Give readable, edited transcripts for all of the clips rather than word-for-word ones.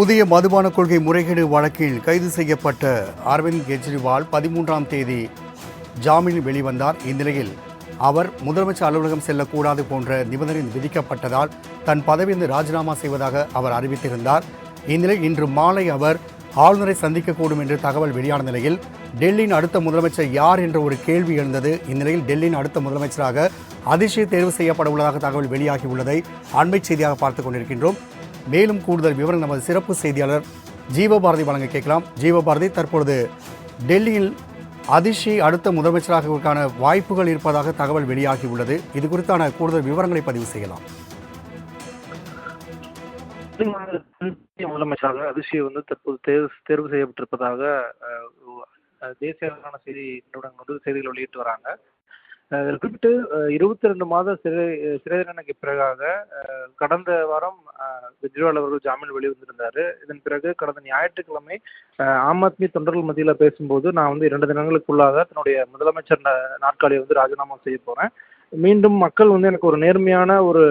புதிய மதுபான கொள்கை முறைகேடு வழக்கில் கைது செய்யப்பட்ட அரவிந்த் கெஜ்ரிவால் 13ஆம் தேதி ஜாமீனில் வெளிவந்தார். இந்நிலையில் அவர் முதலமைச்சர் அலுவலகம் செல்லக்கூடாது போன்ற நிபந்தனை விதிக்கப்பட்டதால் தன் பதவியிலிருந்து ராஜினாமா செய்வதாக அவர் அறிவித்திருந்தார். இந்நிலையில் இன்று மாலை அவர் ஆளுநரை சந்திக்கக்கூடும் என்று தகவல் வெளியான நிலையில் டெல்லியின் அடுத்த முதலமைச்சர் யார் என்ற ஒரு கேள்வி எழுந்தது. இந்நிலையில் டெல்லியின் அடுத்த முதலமைச்சராக அதிஷி தேர்வு செய்யப்பட உள்ளதாக தகவல் வெளியாகியுள்ளதை அண்மை செய்தியாக பார்த்துக் கொண்டிருக்கின்றோம். மேலும் கூடுதல் விவரம் நமது சிறப்பு செய்தியாளர் ஜீவபாரதி வழங்க கேட்கலாம். ஜீவபாரதி, தற்பொழுது டெல்லியில் அதிஷி அடுத்த முதலமைச்சராக வாய்ப்புகள் இருப்பதாக தகவல் வெளியாகியுள்ளது. இது குறித்தான கூடுதல் விவரங்களை பதிவு செய்யலாம். முதலமைச்சராக அதிஷி தற்போது தேர்வு செய்யப்பட்டிருப்பதாக தேசிய அளவிலான செய்தி நிறுவனங்கள் செய்திகள் வெளியிட்டு வராங்க. குறிப்பிட்டு 22 மாத சிறை தண்டனைக்கு பிறகாக கடந்த வாரம் கெஜ்ரிவால் அவர்கள் ஜாமீன் வெளிவந்திருந்தாரு. இதன் பிறகு கடந்த ஞாயிற்றுக்கிழமை ஆம் ஆத்மி தொண்டர்கள் மத்தியில் பேசும்போது நான் 2 தினங்களுக்குள்ளாக தன்னுடைய முதலமைச்சர் நாற்காலியை ராஜினாமா செய்ய போறேன். மீண்டும் மக்கள் எனக்கு ஒரு நேர்மையான ஒரு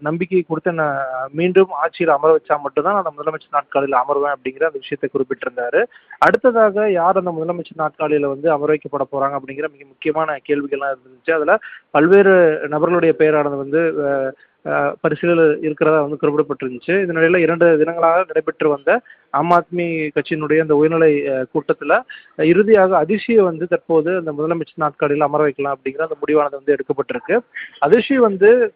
நம்பிக்கை கொடுத்து என்ன மீண்டும் ஆட்சியில் அமர வச்சா மட்டும்தான் அந்த முதலமைச்சர் நாற்காலியில் அமர்வேன் அப்படிங்கிற அந்த விஷயத்தை குறிப்பிட்டிருந்தாரு. அடுத்ததாக யார் அந்த முதலமைச்சர் நாற்காலியில அமர வைக்கப்பட போறாங்க அப்படிங்கிற மிக முக்கியமான கேள்விகள்லாம் இருந்துச்சு. அதுல பல்வேறு நபர்களுடைய பெயரானது பரிசீலனை இருக்கிறதா குறிப்பிடப்பட்டிருந்துச்சு. இதனிடையில 2 தினங்களாக நடைபெற்று வந்த ஆம் ஆத்மி கட்சியினுடைய அந்த உயர்நிலை கூட்டத்துல இறுதியாக அதிஷியை தற்போது அந்த முதலமைச்சர் நாற்காலியில் அமர வைக்கலாம் அப்படிங்கிற அந்த முடிவானது எடுக்கப்பட்டிருக்கு. அதிஷி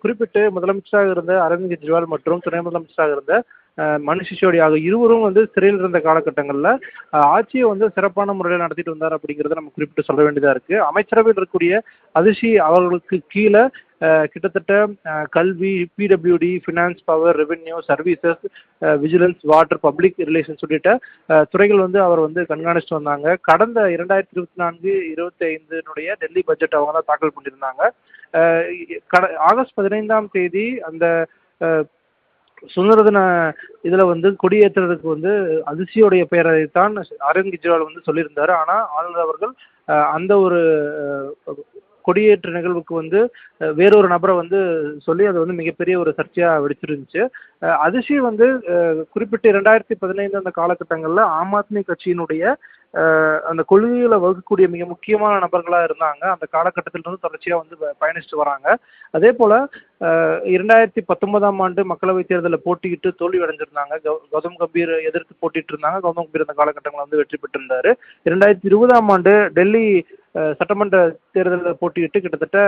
குறிப்பிட்டு முதலமைச்சராக இருந்த அரவிந்த் கெஜ்ரிவால் மற்றும் துணை முதலமைச்சராக இருந்த மணிஷ் சிசோடியா இருவரும் சிறையில் இருந்த காலகட்டங்களில் ஆட்சியை சிறப்பான முறையில் நடத்திட்டு வந்தார் அப்படிங்கிறத நம்ம குறிப்பிட்டு சொல்ல வேண்டியதா இருக்கு. அமைச்சரவையில் இருக்கக்கூடிய அதிஷி அவர்களுக்கு கீழே கிட்டத்தட்ட கல்வி, PWD, finance, power, revenue, services, vigilance, water, public relations உள்ளிட்ட துறைகள் அவர் கண்காணிச்சுட்டு வந்தாங்க. கடந்த 2024-25 டெல்லி பட்ஜெட் அவங்க தான் தாக்கல் பண்ணியிருந்தாங்க. ஆகஸ்ட் 15ஆம் தேதி அந்த சுதந்திர தின இதுல கொடியேற்றுறதுக்கு அதிஷியோடைய பெயரைத்தான் அரவிந்த் கெஜ்ரிவால் சொல்லியிருந்தாரு. ஆனா ஆளுநர் அவர்கள் அந்த ஒரு கொடியேற்ற நிகழ்வுக்கு வேறொரு நபரை சொல்லி அது மிகப்பெரிய ஒரு சர்ச்சையா வெடிச்சிருந்துச்சு. அதிஷி குறிப்பிட்ட 2015 அந்த காலகட்டங்கள்ல ஆம் ஆத்மி கட்சியினுடைய அந்த கொள்கைகளை வகுக்கக்கூடிய மிக முக்கியமான நபர்களா இருந்தாங்க. அந்த காலகட்டத்திலிருந்து தொடர்ச்சியா பயணிச்சுட்டு வராங்க. அதே போல 2019ஆம் ஆண்டு மக்களவைத் தேர்தலில் போட்டியிட்டு தோல்வி அடைஞ்சிருந்தாங்க. கௌதம் கம்பீர் எதிர்த்து போட்டிட்டு இருந்தாங்க. கௌதம் கம்பீர் அந்த காலகட்டங்களில் வெற்றி பெற்றிருந்தாரு. 2020ஆம் ஆண்டு டெல்லி சட்டமன்ற தேர்தலில் போட்டியிட்டு கிட்டத்தட்ட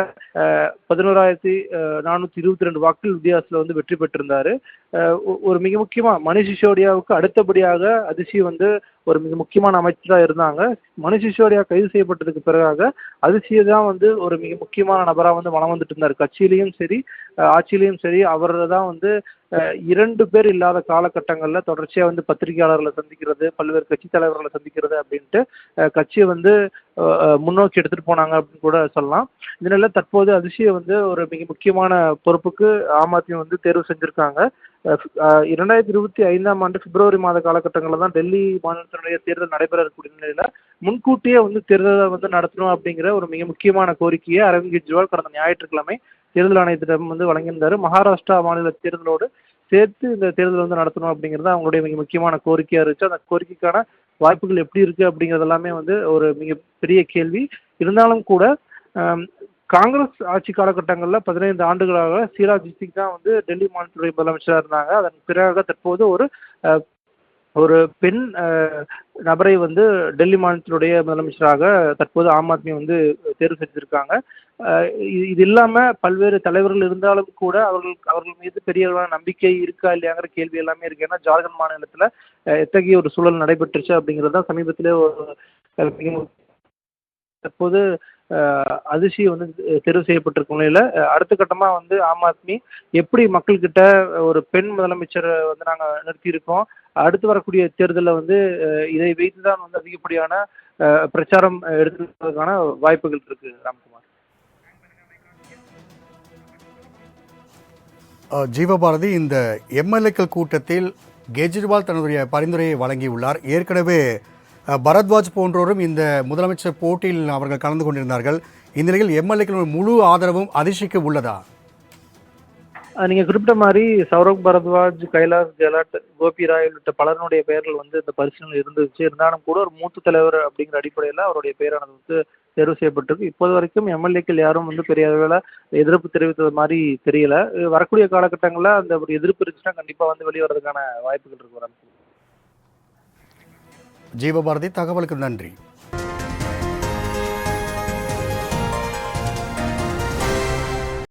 11,422 வாக்குகள் வித்தியாசத்தில் வெற்றி பெற்றிருந்தாரு. ஒரு மிக முக்கியமா மணிஷ் சிசோடியாவுக்கு அடுத்தபடியாக அதிஷி ஒரு மிக முக்கியமான அமைச்சராக இருந்தாங்க. மணிஷ் சிசோடியா கைது செய்யப்பட்டதுக்கு பிறகாக அதிஷியை தான் ஒரு மிக முக்கியமான நபராக வலம் வந்துட்டு இருந்தார். கட்சியிலையும் சரி ஆட்சியிலையும் சரி அவர் தான் 2 பேர் இல்லாத காலகட்டங்களில் தொடர்ச்சியா பத்திரிகையாளர்களை சந்திக்கிறது, பல்வேறு கட்சி தலைவர்களை சந்திக்கிறது அப்படின்ட்டு கட்சியை முன்னோக்கி எடுத்துட்டு போனாங்க அப்படின்னு கூட சொல்லலாம். இதனால தற்போது அதிஷியை ஒரு மிக முக்கியமான பொறுப்புக்கு ஆம் ஆத்மி தேர்வு செஞ்சிருக்காங்க. 2025ஆம் ஆண்டு பிப்ரவரி மாத காலகட்டங்களில் தான் டெல்லி மாநிலத்தினுடைய தேர்தல் நடைபெற இருக்கக்கூடிய நிலையில முன்கூட்டியே தேர்தலை நடத்தணும் அப்படிங்கிற ஒரு மிக முக்கியமான கோரிக்கையை அரவிந்த் கெஜ்ரிவால் கடந்த ஞாயிற்றுக்கிழமை தேர்தல் ஆணையத்திடம் வழங்கியிருந்தாரு. மகாராஷ்டிரா மாநில தேர்தலோடு சேர்த்து இந்த தேர்தல் நடத்தணும் அப்படிங்கிறது அவங்களுடைய மிக முக்கியமான கோரிக்கையா இருந்துச்சு. அந்த கோரிக்கைக்கான வாய்ப்புகள் எப்படி இருக்கு அப்படிங்கிறது எல்லாமே ஒரு மிக பெரிய கேள்வி. இருந்தாலும் கூட காங்கிரஸ் ஆட்சி காலகட்டங்களில் 15 ஆண்டுகளாக ஷீலா தீட்சித் தான் டெல்லி மாநிலத்துடைய முதலமைச்சராக இருந்தாங்க. அதன் பிறகு தற்போது ஒரு பெண் நபரை டெல்லி மாநிலத்தினுடைய முதலமைச்சராக தற்போது ஆம் ஆத்மி தேர்வு செஞ்சிருக்காங்க. இது இல்லாம பல்வேறு தலைவர்கள் இருந்தாலும் கூட அவர்கள் மீது பெரிய அளவான நம்பிக்கை இருக்கா இல்லையாங்கிற கேள்வி எல்லாமே இருக்கு. ஏன்னா ஜார்க்கண்ட் மாநிலத்துல எத்தகைய ஒரு சூழல் நடைபெற்றுச்சு அப்படிங்கிறது தான் சமீபத்திலே தற்போது அதிஷி தேர்வு செய்யப்பட்டிருக்கும் நிலையில அடுத்த கட்டமா ஆம் ஆத்மி எப்படி மக்கள் கிட்ட ஒரு பெண் முதலமைச்சரை நாங்க நிறுத்தி இருக்கோம், அடுத்து வரக்கூடிய தேர்தலில் இதை வைத்துதான் அதிகப்படியான பிரச்சாரம் எடுத்துக்கான வாய்ப்புகள் இருக்கு. ராம்குமார். ஜீவபாரதி, இந்த எம்எல்ஏக்கள் கூட்டத்தில் கெஜ்ரிவால் தன்னுடைய பரிந்துரையை வழங்கியுள்ளார். ஏற்கனவே பரத்வாஜ் போன்றோரும் இந்த முதலமைச்சர் போட்டியில் அவர்கள் கலந்து கொண்டிருந்தார்கள். இந்நிலையில் எம்எல்ஏக்கள் முழு ஆதரவும் அதிஷிக்கு உள்ளதா? நீங்க குறிப்பிட்ட மாரி சௌரப் பரத்வாஜ், கைலாஷ் கெலாட், கோபி ராய் உள்ளிட்ட பலருடைய பெயர்கள் இந்த பரிசீலனையில் இருந்துச்சு. இருந்தாலும் கூட ஒரு மூத்த தலைவர் அப்படிங்கிற அடிப்படையில அவருடைய பெயரானது தேர்வு செய்யப்பட்டிருக்கு. இப்போது வரைக்கும் எம்எல்ஏக்கள் யாரும் பெரிய அளவுல எதிர்ப்பு தெரிவித்தது மாரி தெரியல. வரக்கூடிய காலகட்டங்கள்ல அந்த ஒரு எதிர்ப்பு இருந்துச்சுன்னா கண்டிப்பா வெளிய வரதுக்கான வாய்ப்புகள் இருக்கு. ஜீவபாரதி, தகவலுக்கு நன்றி.